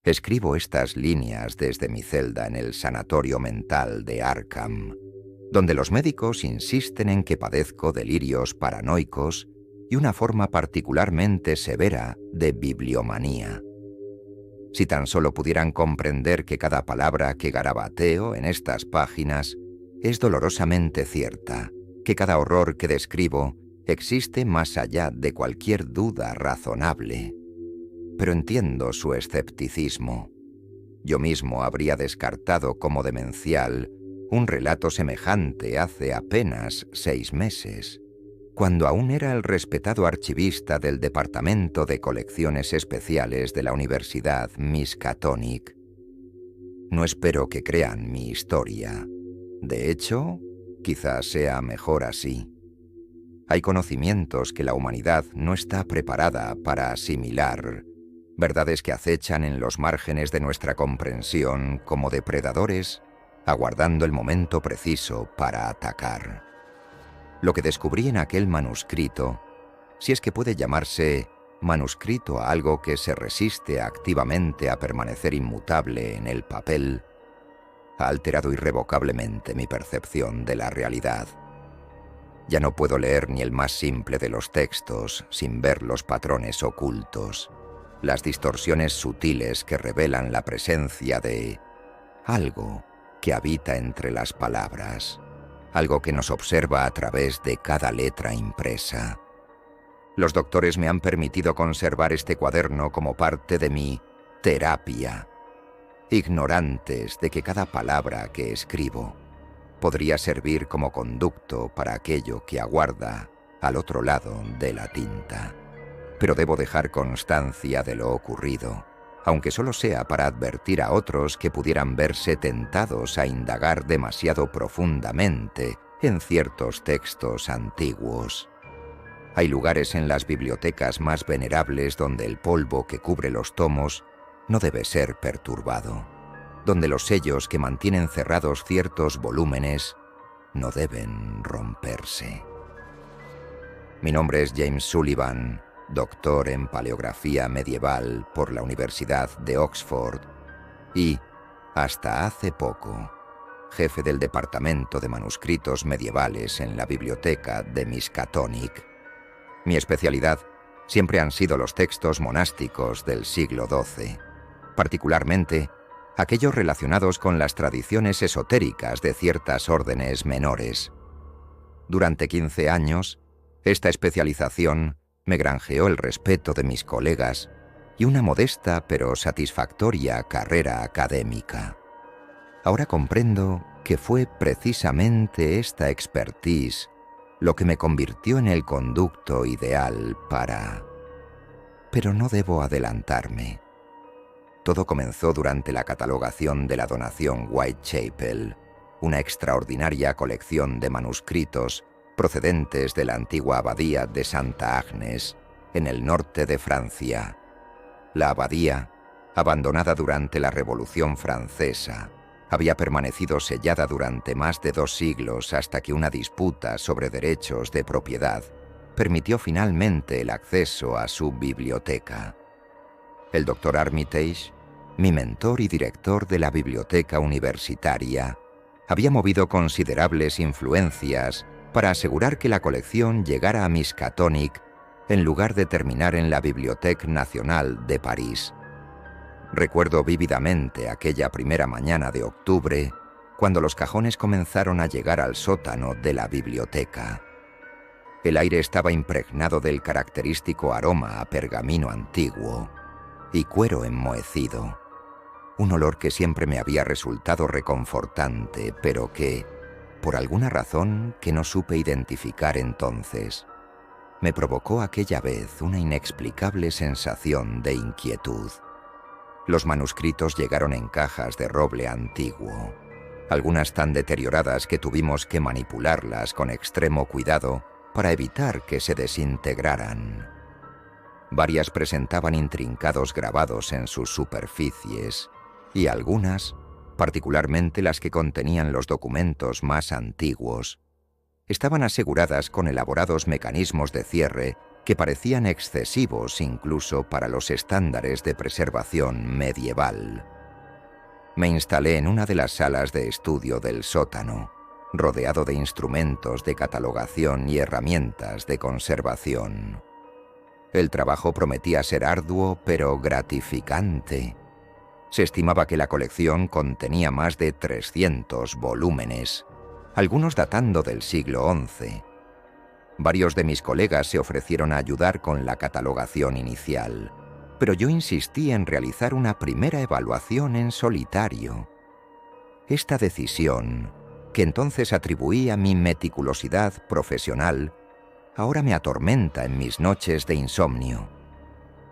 Escribo estas líneas desde mi celda en el sanatorio mental de Arkham, donde los médicos insisten en que padezco delirios paranoicos y una forma particularmente severa de bibliomanía. Si tan solo pudieran comprender que cada palabra que garabateo en estas páginas es dolorosamente cierta, que cada horror que describo existe más allá de cualquier duda razonable. Pero entiendo su escepticismo. Yo mismo habría descartado como demencial un relato semejante hace apenas 6 meses, cuando aún era el respetado archivista del Departamento de Colecciones Especiales de la Universidad Miskatonic. No espero que crean mi historia. De hecho, quizás sea mejor así. Hay conocimientos que la humanidad no está preparada para asimilar, verdades que acechan en los márgenes de nuestra comprensión como depredadores, aguardando el momento preciso para atacar. Lo que descubrí en aquel manuscrito, si es que puede llamarse manuscrito a algo que se resiste activamente a permanecer inmutable en el papel, ha alterado irrevocablemente mi percepción de la realidad. Ya no puedo leer ni el más simple de los textos sin ver los patrones ocultos, las distorsiones sutiles que revelan la presencia de algo que habita entre las palabras, algo que nos observa a través de cada letra impresa. Los doctores me han permitido conservar este cuaderno como parte de mi terapia, ignorantes de que cada palabra que escribo podría servir como conducto para aquello que aguarda al otro lado de la tinta. Pero debo dejar constancia de lo ocurrido, aunque solo sea para advertir a otros que pudieran verse tentados a indagar demasiado profundamente en ciertos textos antiguos. Hay lugares en las bibliotecas más venerables donde el polvo que cubre los tomos no debe ser perturbado, donde los sellos que mantienen cerrados ciertos volúmenes no deben romperse. Mi nombre es James Sullivan, doctor en paleografía medieval por la Universidad de Oxford y, hasta hace poco, jefe del Departamento de Manuscritos Medievales en la Biblioteca de Miskatonic. Mi especialidad siempre han sido los textos monásticos del siglo XII, particularmente aquellos relacionados con las tradiciones esotéricas de ciertas órdenes menores. Durante 15 años, esta especialización me granjeó el respeto de mis colegas y una modesta pero satisfactoria carrera académica. Ahora comprendo que fue precisamente esta expertise lo que me convirtió en el conducto ideal para... Pero no debo adelantarme. Todo comenzó durante la catalogación de la donación Whitechapel, una extraordinaria colección de manuscritos procedentes de la antigua abadía de Santa Agnes, en el norte de Francia. La abadía, abandonada durante la Revolución Francesa, había permanecido sellada durante más de 2 siglos hasta que una disputa sobre derechos de propiedad permitió finalmente el acceso a su biblioteca. El Dr. Armitage, mi mentor y director de la biblioteca universitaria, había movido considerables influencias para asegurar que la colección llegara a Miskatonic en lugar de terminar en la Bibliothèque Nationale de París. Recuerdo vívidamente aquella primera mañana de octubre, cuando los cajones comenzaron a llegar al sótano de la biblioteca. El aire estaba impregnado del característico aroma a pergamino antiguo y cuero enmohecido, un olor que siempre me había resultado reconfortante, pero que, por alguna razón que no supe identificar entonces, me provocó aquella vez una inexplicable sensación de inquietud. Los manuscritos llegaron en cajas de roble antiguo, algunas tan deterioradas que tuvimos que manipularlas con extremo cuidado para evitar que se desintegraran. Varias presentaban intrincados grabados en sus superficies y algunas, particularmente las que contenían los documentos más antiguos, estaban aseguradas con elaborados mecanismos de cierre que parecían excesivos incluso para los estándares de preservación medieval. Me instalé en una de las salas de estudio del sótano, rodeado de instrumentos de catalogación y herramientas de conservación. El trabajo prometía ser arduo, pero gratificante. Se estimaba que la colección contenía más de 300 volúmenes, algunos datando del siglo XI. Varios de mis colegas se ofrecieron a ayudar con la catalogación inicial, pero yo insistí en realizar una primera evaluación en solitario. Esta decisión, que entonces atribuí a mi meticulosidad profesional, ahora me atormenta en mis noches de insomnio.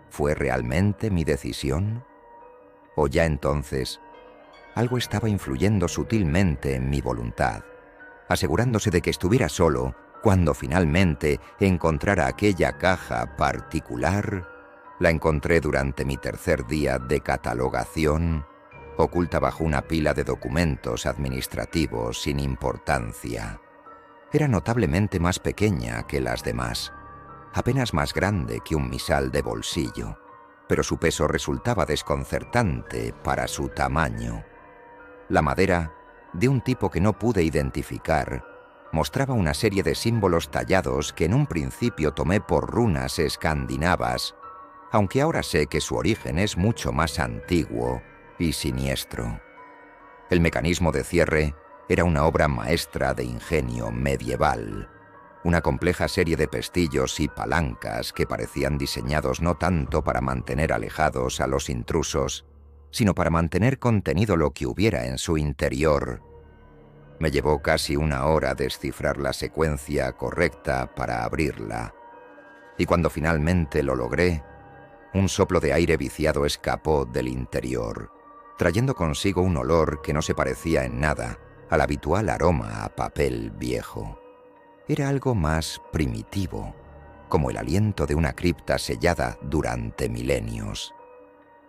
¿Fue realmente mi decisión? ¿O ya entonces algo estaba influyendo sutilmente en mi voluntad, asegurándose de que estuviera solo cuando finalmente encontrara aquella caja particular? La encontré durante mi tercer día de catalogación, oculta bajo una pila de documentos administrativos sin importancia. Era notablemente más pequeña que las demás, apenas más grande que un misal de bolsillo, pero su peso resultaba desconcertante para su tamaño. La madera, de un tipo que no pude identificar, mostraba una serie de símbolos tallados que en un principio tomé por runas escandinavas, aunque ahora sé que su origen es mucho más antiguo y siniestro. El mecanismo de cierre era una obra maestra de ingenio medieval, una compleja serie de pestillos y palancas que parecían diseñados no tanto para mantener alejados a los intrusos, sino para mantener contenido lo que hubiera en su interior. Me llevó casi una hora descifrar la secuencia correcta para abrirla, y cuando finalmente lo logré, un soplo de aire viciado escapó del interior, trayendo consigo un olor que no se parecía en nada al habitual aroma a papel viejo. Era algo más primitivo, como el aliento de una cripta sellada durante milenios.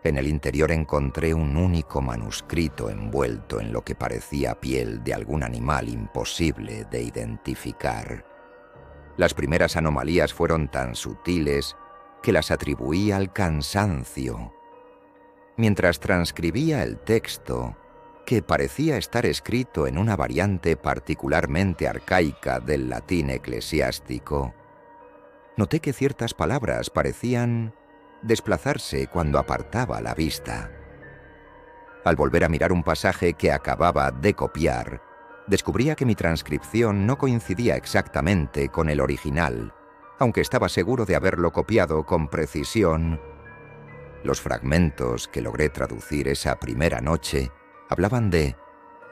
En el interior encontré un único manuscrito envuelto en lo que parecía piel de algún animal imposible de identificar. Las primeras anomalías fueron tan sutiles que las atribuí al cansancio. Mientras transcribía el texto, que parecía estar escrito en una variante particularmente arcaica del latín eclesiástico, noté que ciertas palabras parecían desplazarse cuando apartaba la vista. Al volver a mirar un pasaje que acababa de copiar, descubría que mi transcripción no coincidía exactamente con el original, aunque estaba seguro de haberlo copiado con precisión. Los fragmentos que logré traducir esa primera noche hablaban de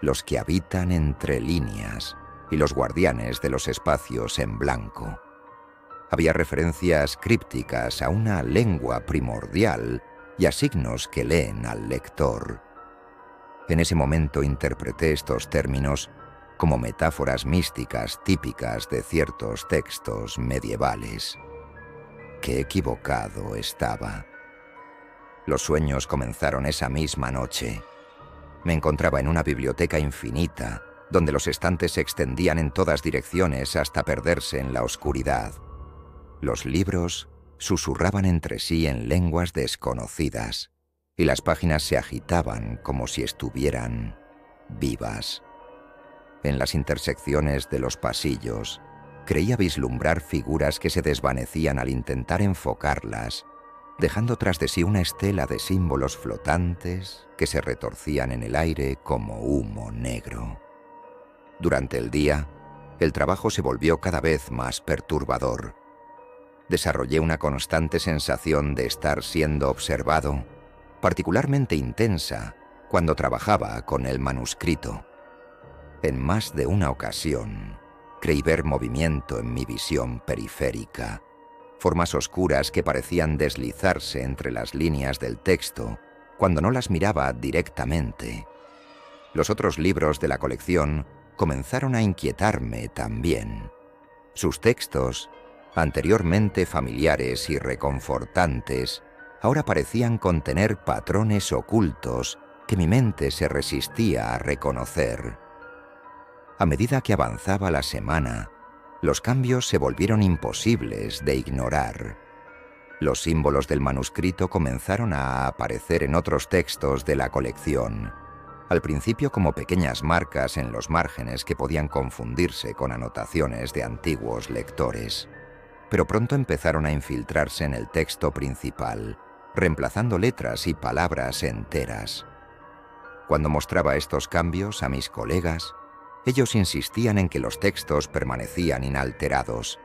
los que habitan entre líneas y los guardianes de los espacios en blanco. Había referencias crípticas a una lengua primordial y a signos que leen al lector. En ese momento interpreté estos términos como metáforas místicas típicas de ciertos textos medievales. Qué equivocado estaba. Los sueños comenzaron esa misma noche. Me encontraba en una biblioteca infinita, donde los estantes se extendían en todas direcciones hasta perderse en la oscuridad. Los libros susurraban entre sí en lenguas desconocidas, y las páginas se agitaban como si estuvieran vivas. En las intersecciones de los pasillos, creía vislumbrar figuras que se desvanecían al intentar enfocarlas, dejando tras de sí una estela de símbolos flotantes que se retorcían en el aire como humo negro. Durante el día, el trabajo se volvió cada vez más perturbador. Desarrollé una constante sensación de estar siendo observado, particularmente intensa cuando trabajaba con el manuscrito. En más de una ocasión, creí ver movimiento en mi visión periférica, formas oscuras que parecían deslizarse entre las líneas del texto cuando no las miraba directamente. Los otros libros de la colección comenzaron a inquietarme también. Sus textos, anteriormente familiares y reconfortantes, ahora parecían contener patrones ocultos que mi mente se resistía a reconocer. A medida que avanzaba la semana, Los cambios se volvieron imposibles de ignorar. Los símbolos del manuscrito comenzaron a aparecer en otros textos de la colección, al principio como pequeñas marcas en los márgenes que podían confundirse con anotaciones de antiguos lectores, pero pronto empezaron a infiltrarse en el texto principal, reemplazando letras y palabras enteras. Cuando mostraba estos cambios a mis colegas, ellos insistían en que los textos permanecían inalterados.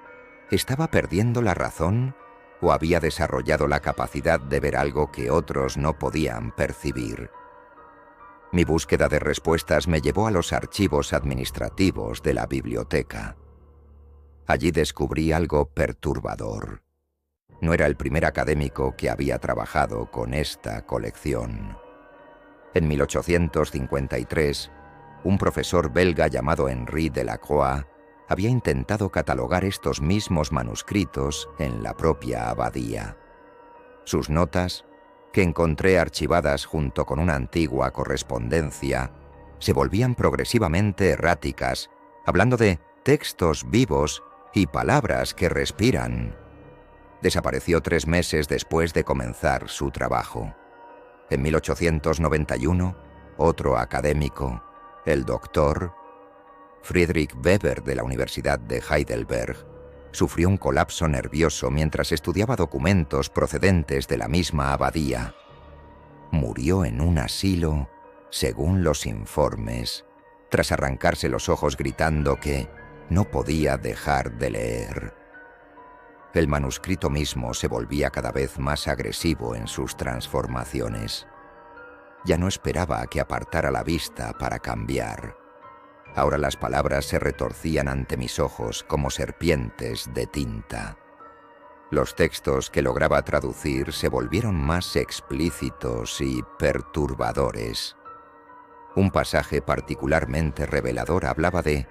¿Estaba perdiendo la razón o había desarrollado la capacidad de ver algo que otros no podían percibir? Mi búsqueda de respuestas me llevó a los archivos administrativos de la biblioteca. Allí descubrí algo perturbador. No era el primer académico que había trabajado con esta colección. En 1853, un profesor belga llamado Henri Delacroix había intentado catalogar estos mismos manuscritos en la propia abadía. Sus notas, que encontré archivadas junto con una antigua correspondencia, se volvían progresivamente erráticas, hablando de textos vivos y palabras que respiran. Desapareció 3 meses después de comenzar su trabajo. En 1891, otro académico, el doctor Friedrich Weber de la Universidad de Heidelberg, sufrió un colapso nervioso mientras estudiaba documentos procedentes de la misma abadía. Murió en un asilo, según los informes, tras arrancarse los ojos gritando que no podía dejar de leer. El manuscrito mismo se volvía cada vez más agresivo en sus transformaciones. Ya no esperaba a que apartara la vista para cambiar. Ahora las palabras se retorcían ante mis ojos como serpientes de tinta. Los textos que lograba traducir se volvieron más explícitos y perturbadores. Un pasaje particularmente revelador hablaba de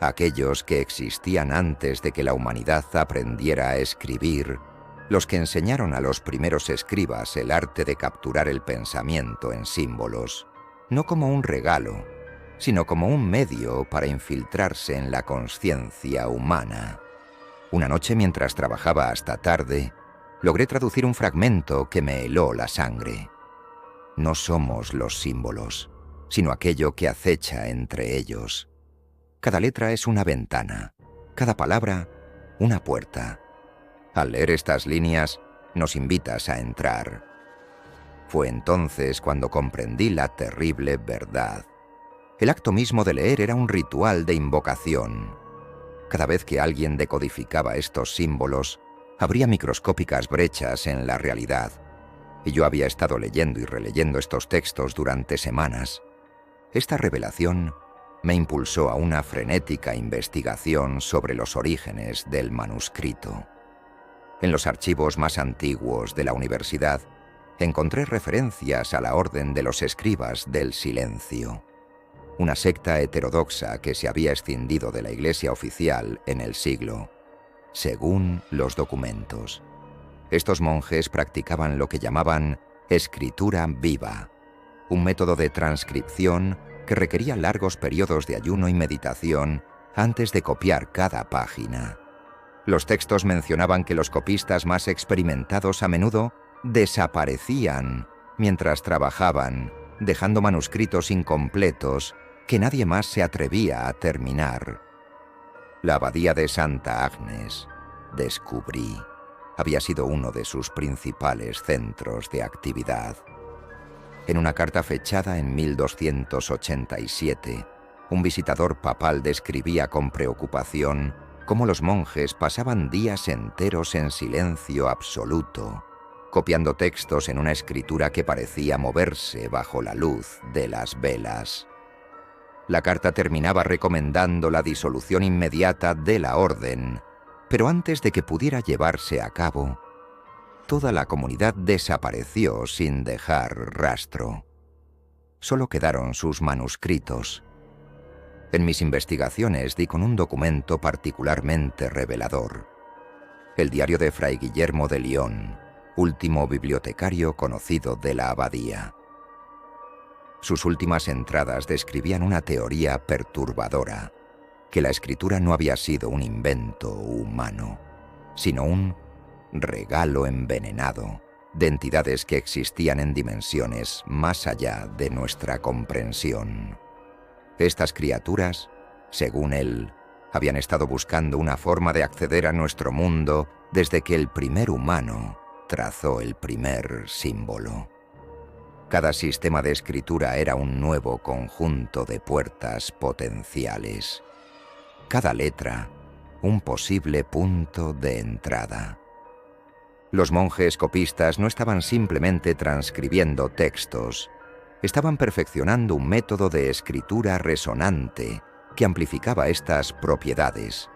aquellos que existían antes de que la humanidad aprendiera a escribir, los que enseñaron a los primeros escribas el arte de capturar el pensamiento en símbolos, no como un regalo, sino como un medio para infiltrarse en la consciencia humana. Una noche, mientras trabajaba hasta tarde, logré traducir un fragmento que me heló la sangre. No somos los símbolos, sino aquello que acecha entre ellos. Cada letra es una ventana, cada palabra una puerta. Al leer estas líneas, nos invitas a entrar. Fue entonces cuando comprendí la terrible verdad. El acto mismo de leer era un ritual de invocación. Cada vez que alguien decodificaba estos símbolos, abría microscópicas brechas en la realidad. Y yo había estado leyendo y releyendo estos textos durante semanas. Esta revelación me impulsó a una frenética investigación sobre los orígenes del manuscrito. En los archivos más antiguos de la universidad, encontré referencias a la Orden de los Escribas del Silencio, una secta heterodoxa que se había escindido de la Iglesia oficial en el siglo, según los documentos. Estos monjes practicaban lo que llamaban escritura viva, un método de transcripción que requería largos periodos de ayuno y meditación antes de copiar cada página. Los textos mencionaban que los copistas más experimentados a menudo desaparecían mientras trabajaban, dejando manuscritos incompletos que nadie más se atrevía a terminar. La abadía de Santa Agnes, descubrí, había sido uno de sus principales centros de actividad. En una carta fechada en 1287, un visitador papal describía con preocupación cómo los monjes pasaban días enteros en silencio absoluto, copiando textos en una escritura que parecía moverse bajo la luz de las velas. La carta terminaba recomendando la disolución inmediata de la orden, pero antes de que pudiera llevarse a cabo, toda la comunidad desapareció sin dejar rastro. Solo quedaron sus manuscritos. En mis investigaciones di con un documento particularmente revelador: el diario de Fray Guillermo de Lyon, último bibliotecario conocido de la abadía. Sus últimas entradas describían una teoría perturbadora. que la escritura no había sido un invento humano, sino un regalo envenenado de entidades que existían en dimensiones más allá de nuestra comprensión. Estas criaturas, según él, habían estado buscando una forma de acceder a nuestro mundo desde que el primer humano trazó el primer símbolo. Cada sistema de escritura era un nuevo conjunto de puertas potenciales. Cada letra, un posible punto de entrada. Los monjes copistas no estaban simplemente transcribiendo textos, estaban perfeccionando un método de escritura resonante que amplificaba estas propiedades.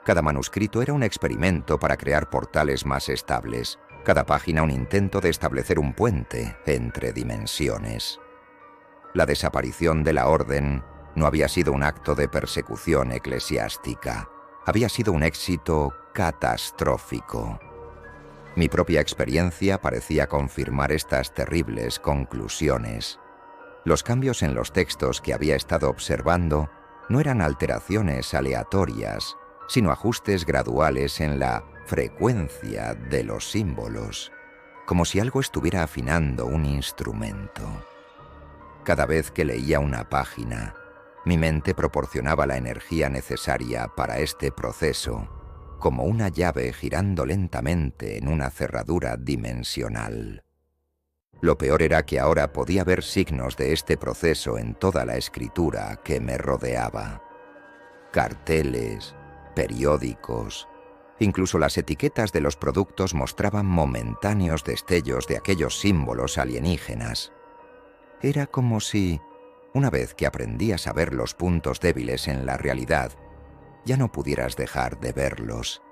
Cada manuscrito era un experimento para crear portales más estables, cada página un intento de establecer un puente entre dimensiones. La desaparición de la orden no había sido un acto de persecución eclesiástica, había sido un éxito catastrófico. Mi propia experiencia parecía confirmar estas terribles conclusiones. Los cambios en los textos que había estado observando no eran alteraciones aleatorias, sino ajustes graduales en la frecuencia de los símbolos, como si algo estuviera afinando un instrumento. Cada vez que leía una página, mi mente proporcionaba la energía necesaria para este proceso, como una llave girando lentamente en una cerradura dimensional. Lo peor era que ahora podía ver signos de este proceso en toda la escritura que me rodeaba. Carteles, periódicos, incluso las etiquetas de los productos mostraban momentáneos destellos de aquellos símbolos alienígenas. Era como si, una vez que aprendías a ver los puntos débiles en la realidad, ya no pudieras dejar de verlos.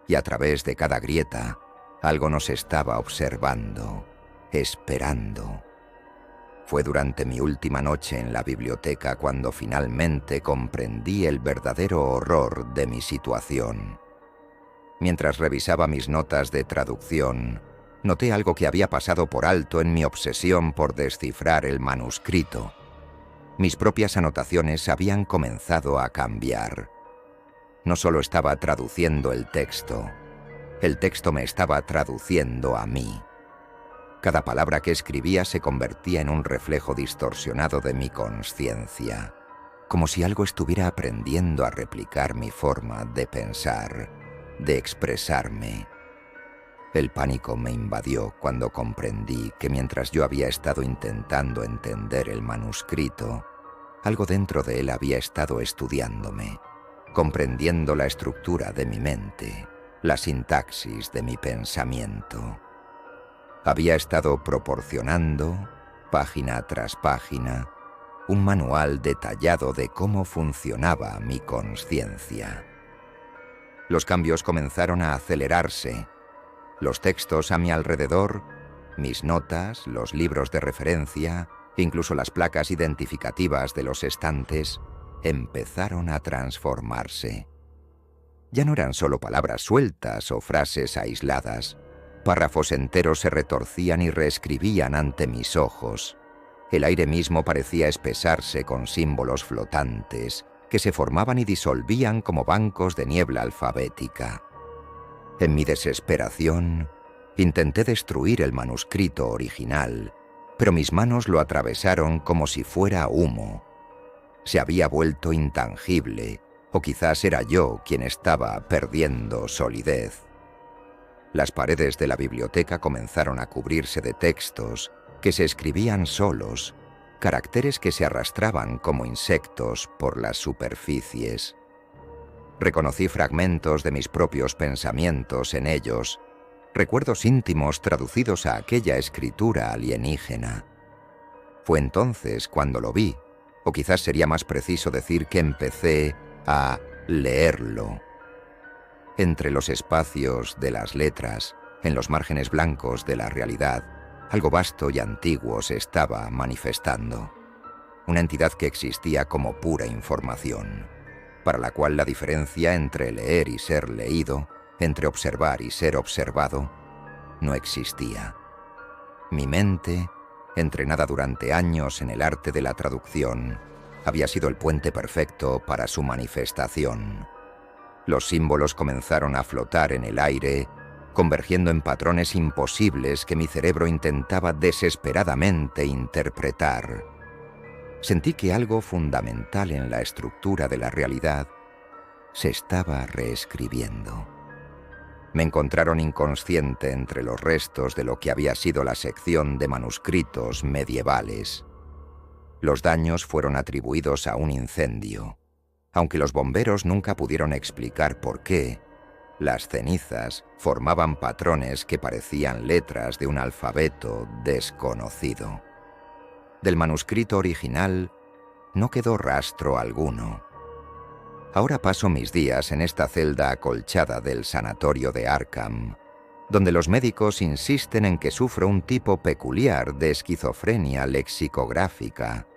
Y a través de cada grieta, algo nos estaba observando, esperando. Fue durante mi última noche en la biblioteca cuando finalmente comprendí el verdadero horror de mi situación. Mientras revisaba mis notas de traducción, noté algo que había pasado por alto en mi obsesión por descifrar el manuscrito. Mis propias anotaciones habían comenzado a cambiar. No solo estaba traduciendo el texto me estaba traduciendo a mí. Cada palabra que escribía se convertía en un reflejo distorsionado de mi consciencia, como si algo estuviera aprendiendo a replicar mi forma de pensar, de expresarme. El pánico me invadió cuando comprendí que mientras yo había estado intentando entender el manuscrito, algo dentro de él había estado estudiándome, comprendiendo la estructura de mi mente, la sintaxis de mi pensamiento. Había estado proporcionando, página tras página, un manual detallado de cómo funcionaba mi consciencia. Los cambios comenzaron a acelerarse. Los textos a mi alrededor, mis notas, los libros de referencia, incluso las placas identificativas de los estantes, empezaron a transformarse. Ya no eran solo palabras sueltas o frases aisladas. Párrafos enteros se retorcían y reescribían ante mis ojos. El aire mismo parecía espesarse con símbolos flotantes que se formaban y disolvían como bancos de niebla alfabética. En mi desesperación, intenté destruir el manuscrito original, pero mis manos lo atravesaron como si fuera humo. Se había vuelto intangible, o quizás era yo quien estaba perdiendo solidez. Las paredes de la biblioteca comenzaron a cubrirse de textos que se escribían solos, caracteres que se arrastraban como insectos por las superficies. Reconocí fragmentos de mis propios pensamientos en ellos, recuerdos íntimos traducidos a aquella escritura alienígena. Fue entonces cuando lo vi, o quizás sería más preciso decir que empecé a leerlo. Entre los espacios de las letras, en los márgenes blancos de la realidad, algo vasto y antiguo se estaba manifestando. Una entidad que existía como pura información, para la cual la diferencia entre leer y ser leído, entre observar y ser observado, no existía. Mi mente, entrenada durante años en el arte de la traducción, había sido el puente perfecto para su manifestación. Los símbolos comenzaron a flotar en el aire, convergiendo en patrones imposibles que mi cerebro intentaba desesperadamente interpretar. Sentí que algo fundamental en la estructura de la realidad se estaba reescribiendo. Me encontraron inconsciente entre los restos de lo que había sido la sección de manuscritos medievales. Los daños fueron atribuidos a un incendio. Aunque los bomberos nunca pudieron explicar por qué, las cenizas formaban patrones que parecían letras de un alfabeto desconocido. Del manuscrito original no quedó rastro alguno. Ahora paso mis días en esta celda acolchada del sanatorio de Arkham, donde los médicos insisten en que sufro un tipo peculiar de esquizofrenia lexicográfica.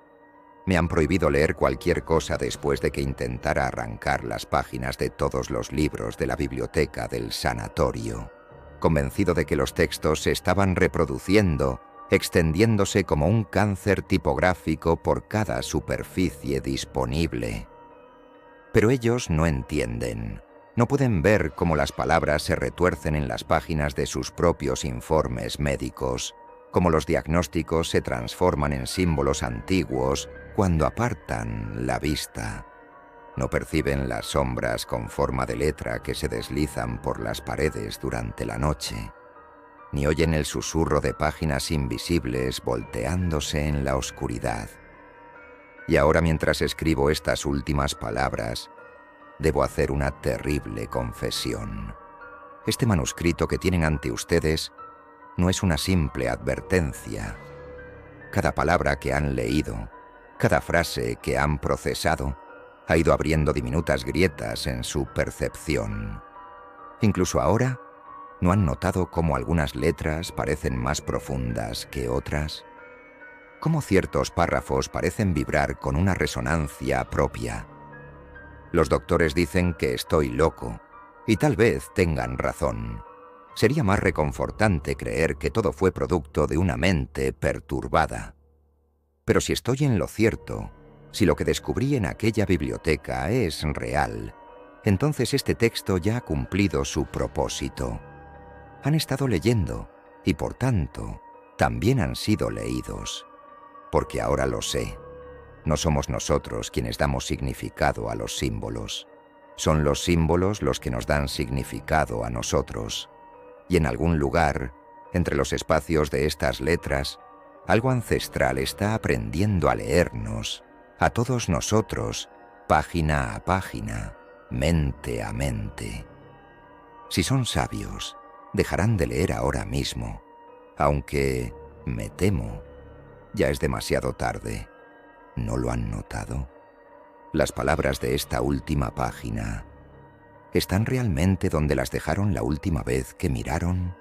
Me han prohibido leer cualquier cosa después de que intentara arrancar las páginas de todos los libros de la biblioteca del sanatorio, convencido de que los textos se estaban reproduciendo, extendiéndose como un cáncer tipográfico por cada superficie disponible. Pero ellos no entienden. No pueden ver cómo las palabras se retuercen en las páginas de sus propios informes médicos, cómo los diagnósticos se transforman en símbolos antiguos cuando apartan la vista. No perciben las sombras con forma de letra que se deslizan por las paredes durante la noche, ni oyen el susurro de páginas invisibles volteándose en la oscuridad. Y ahora, mientras escribo estas últimas palabras, debo hacer una terrible confesión. Este manuscrito que tienen ante ustedes no es una simple advertencia. Cada palabra que han leído, cada frase que han procesado, ha ido abriendo diminutas grietas en su percepción. Incluso ahora, ¿no han notado cómo algunas letras parecen más profundas que otras? Cómo ciertos párrafos parecen vibrar con una resonancia propia. Los doctores dicen que estoy loco, y tal vez tengan razón. Sería más reconfortante creer que todo fue producto de una mente perturbada. Pero si estoy en lo cierto, si lo que descubrí en aquella biblioteca es real, entonces este texto ya ha cumplido su propósito. Han estado leyendo, y por tanto, también han sido leídos. Porque ahora lo sé. No somos nosotros quienes damos significado a los símbolos. Son los símbolos los que nos dan significado a nosotros. Y en algún lugar, entre los espacios de estas letras, algo ancestral está aprendiendo a leernos, a todos nosotros, página a página, mente a mente. Si son sabios, dejarán de leer ahora mismo, aunque, me temo, ya es demasiado tarde. ¿No lo han notado? Las palabras de esta última página, ¿están realmente donde las dejaron la última vez que miraron?